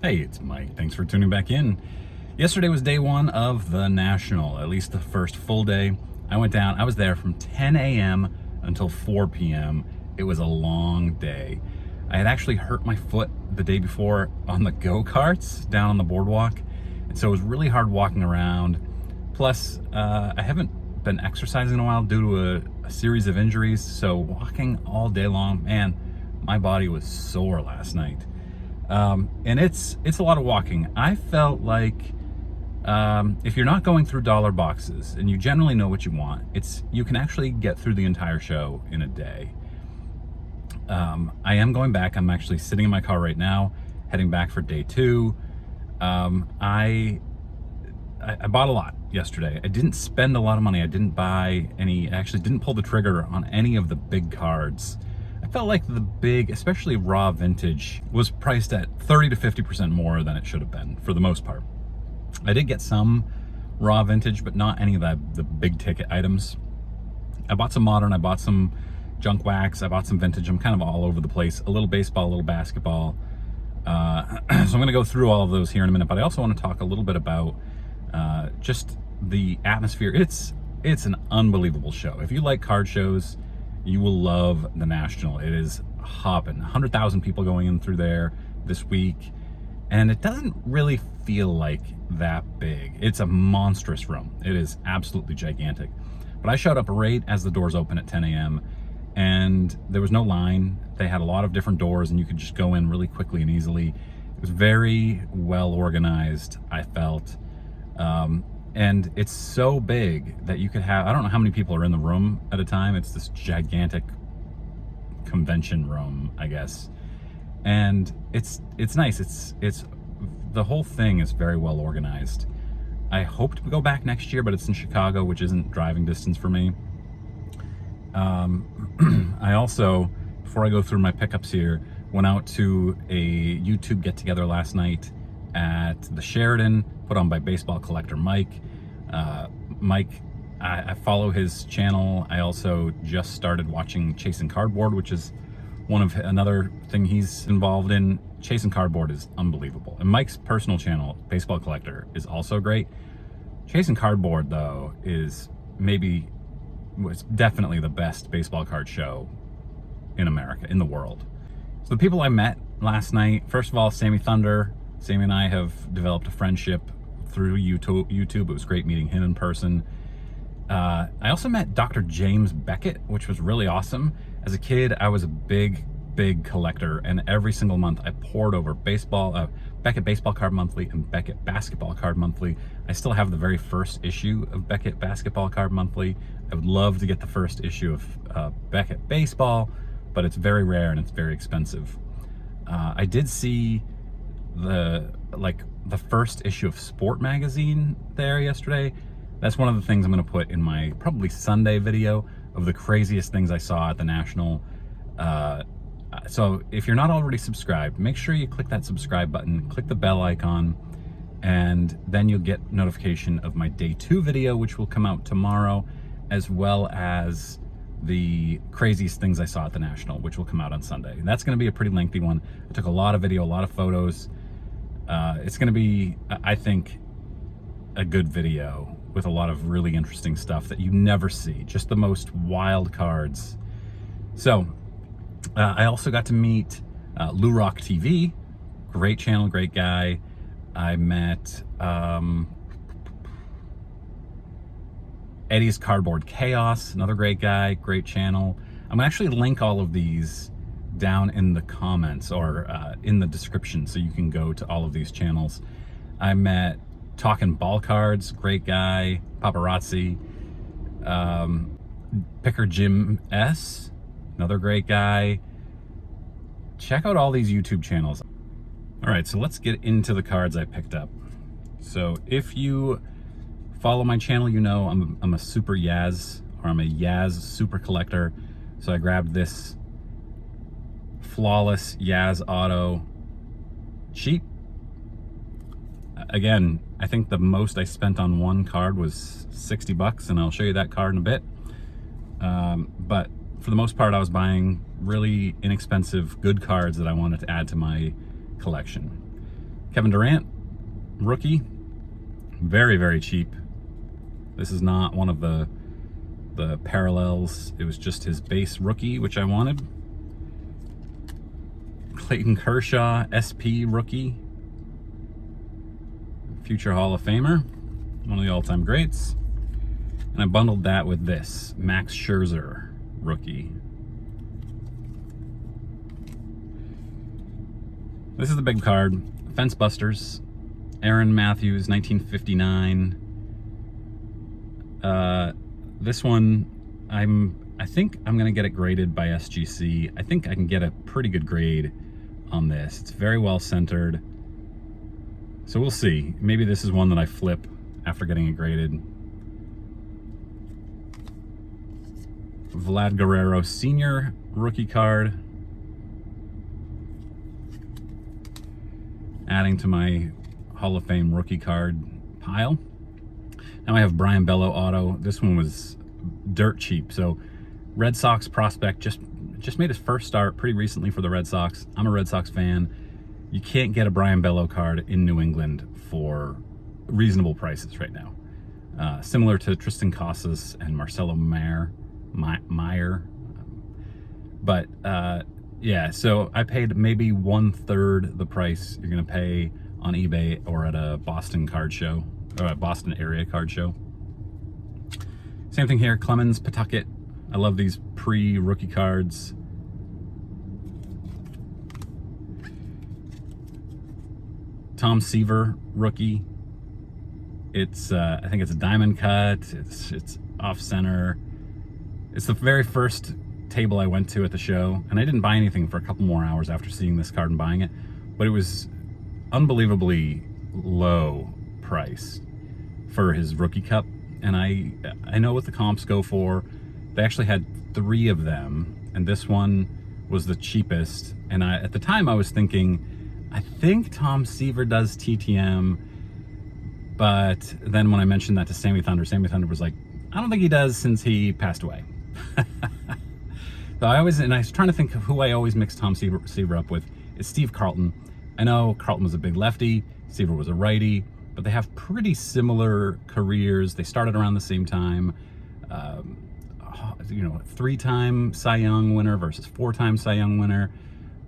Hey, it's Mike. Thanks for tuning back in. Yesterday was day one of the National, at least the first full day. I went down, I was there from 10 a.m. until 4 p.m. It was a long day. I had actually hurt my foot the day before on the go-karts down on the boardwalk, and so it was really hard walking around. Plus, I haven't been exercising in a while due to a series of injuries, so walking all day long, man, my body was sore last night. And it's a lot of walking. I felt like if you're not going through dollar boxes and you generally know what you want, you can actually get through the entire show in a day. I am going back. I'm actually sitting in my car right now, heading back for day two. I bought a lot yesterday. I didn't spend a lot of money. I didn't buy any, I actually didn't pull the trigger on any of the big cards. I felt like the big, especially raw vintage, was priced at 30 to 50% more than it should have been for the most part. I did get some raw vintage, but not any of the big ticket items. I bought some modern, I bought some junk wax, I bought some vintage. I'm kind of all over the place. A little baseball, a little basketball. So I'm gonna go through all of those here in a minute, but I also want to talk a little bit about just the atmosphere. It's an unbelievable show. If you like card shows, you will love the National. It is hopping. 100,000 people going in through there this week, and it doesn't really feel like that big. It's a monstrous room. It is absolutely gigantic. But I showed up right as the doors open at 10 a.m. and there was no line. They had a lot of different doors and you could just go in really quickly and easily. It was very well organized, I felt. And it's so big that you could have, I don't know how many people are in the room at a time. It's this gigantic convention room, I guess. And it's nice. It's the whole thing is very well organized. I hope to go back next year, but it's in Chicago, which isn't driving distance for me. I also, before I go through my pickups here, went out to a YouTube get together last night at the Sheridan, put on by baseball collector Mike. Mike, I follow his channel. I also just started watching Chasing Cardboard, which is another thing he's involved in. Chasing Cardboard is unbelievable. And Mike's personal channel, Baseball Collector, is also great. Chasing Cardboard, though, was definitely the best baseball card show in America, in the world. So the people I met last night, first of all, Sammy Thunder. Sammy and I have developed a friendship through YouTube. It was great meeting him in person. I also met Dr. James Beckett, which was really awesome. As a kid, I was a big collector, and every single month I poured over Beckett Baseball Card Monthly and Beckett Basketball Card Monthly. I still have the very first issue of Beckett Basketball Card Monthly. I would love to get the first issue of Beckett Baseball, but it's very rare and it's very expensive. I did see the first issue of Sport Magazine there yesterday. That's one of the things I'm going to put in my probably Sunday video of the craziest things I saw at the National. So if you're not already subscribed, make sure you click that subscribe button, click the bell icon, and then you'll get notification of my day 2 video, which will come out tomorrow, as well as the craziest things I saw at the National, which will come out on Sunday. And that's going to be a pretty lengthy one. I took a lot of video, a lot of photos. It's going to be, I think, a good video with a lot of really interesting stuff that you never see, just the most wild cards. So I also got to meet Lou Rock TV, great channel, great guy. I met Eddie's Cardboard Chaos, another great guy, great channel. I'm gonna actually link all of these down in the comments or in the description so you can go to all of these channels. I met Talking Ball Cards, great guy, Paparazzi. Picker Jim S, another great guy. Check out all these YouTube channels. All right, so let's get into the cards I picked up. So if you follow my channel, you know I'm a super Yaz, or I'm a Yaz super collector. So I grabbed this flawless Yaz Auto, cheap. Again, I think the most I spent on one card was 60 bucks, and I'll show you that card in a bit. But for the most part, I was buying really inexpensive, good cards that I wanted to add to my collection. Kevin Durant, rookie. Very, very cheap. This is not one of the parallels. It was just his base rookie, which I wanted. Clayton Kershaw, SP rookie. Future Hall of Famer. One of the all-time greats. And I bundled that with this, Max Scherzer rookie. This is the big card. Fence Busters. Aaron Matthews, 1959. This one, I think I'm gonna get it graded by SGC. I think I can get a pretty good grade on this. It's very well centered. So we'll see. Maybe this is one that I flip after getting it graded. Vlad Guerrero Sr. rookie card. Adding to my Hall of Fame rookie card pile. Now I have Brian Bello auto. This one was dirt cheap. So Red Sox prospect just made his first start pretty recently for the Red Sox. I'm a Red Sox fan. You can't get a Brian Bello card in New England for reasonable prices right now. Similar to Tristan Casas and Marcelo Meyer. But yeah, so I paid maybe 1/3 the price you're gonna pay on eBay or at a Boston card show, or a Boston area card show. Same thing here, Clemens, Pawtucket. I love these pre-rookie cards. Tom Seaver rookie. It's I think it's a diamond cut. It's off center. It's the very first table I went to at the show, and I didn't buy anything for a couple more hours after seeing this card and buying it, but it was unbelievably low price for his rookie cup. And I know what the comps go for. They actually had 3 of them, and this one was the cheapest. And at the time I was thinking, I think Tom Seaver does TTM, but then when I mentioned that to Sammy Thunder was like, I don't think he does since he passed away. So I was trying to think of who I always mix Tom Seaver up with. It's Steve Carlton. I know Carlton was a big lefty, Seaver was a righty, but they have pretty similar careers. They started around the same time. 3-time Cy Young winner versus 4-time Cy Young winner.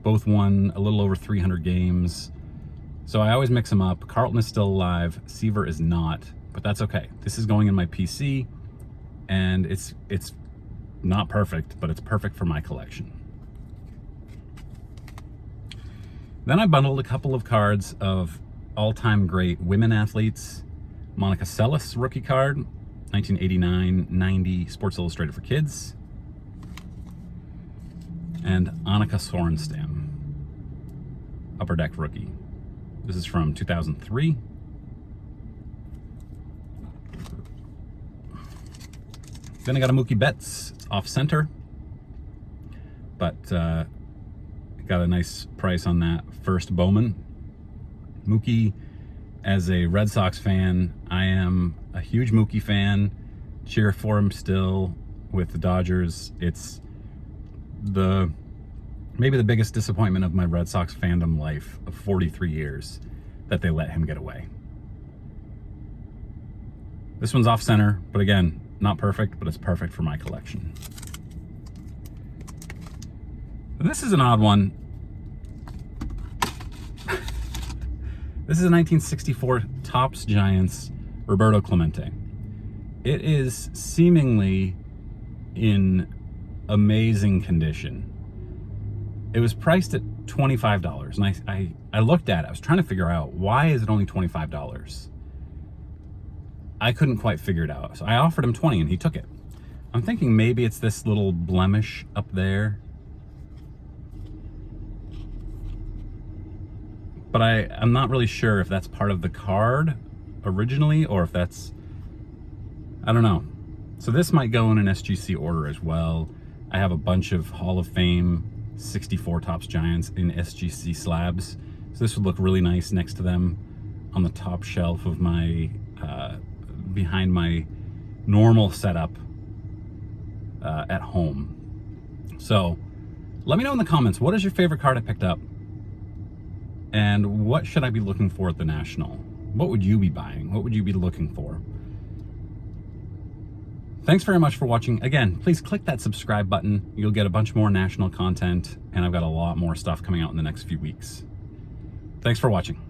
Both won a little over 300 games. So I always mix them up. Carlton is still alive, Seaver is not, but that's okay. This is going in my PC, and it's not perfect, but it's perfect for my collection. Then I bundled a couple of cards of all-time great women athletes. Monica Seles rookie card, 1989-90 Sports Illustrated for Kids. And Annika Sorenstam, Upper Deck rookie. This is from 2003. Then I got a Mookie Betts. It's off center, but got a nice price on that first Bowman. Mookie, as a Red Sox fan, I am a huge Mookie fan. Cheer for him still with the Dodgers. It's maybe the biggest disappointment of my Red Sox fandom life of 43 years that they let him get away. This one's off center, but again, not perfect, but it's perfect for my collection. This is an odd one. This is a 1964 Topps Giants Roberto Clemente. It is seemingly in amazing condition. It was priced at $25, and I looked at it. I was trying to figure out, why is it only $25? I couldn't quite figure it out. So I offered him 20 and he took it. I'm thinking maybe it's this little blemish up there. But I'm not really sure if that's part of the card originally, or if that's, I don't know. So this might go in an SGC order as well. I have a bunch of Hall of Fame 64 Topps Giants in SGC slabs. So this would look really nice next to them on the top shelf of my, behind my normal setup at home. So let me know in the comments, what is your favorite card I picked up? And what should I be looking for at the National? What would you be buying? What would you be looking for? Thanks very much for watching. Again, please click that subscribe button. You'll get a bunch more National content, and I've got a lot more stuff coming out in the next few weeks. Thanks for watching.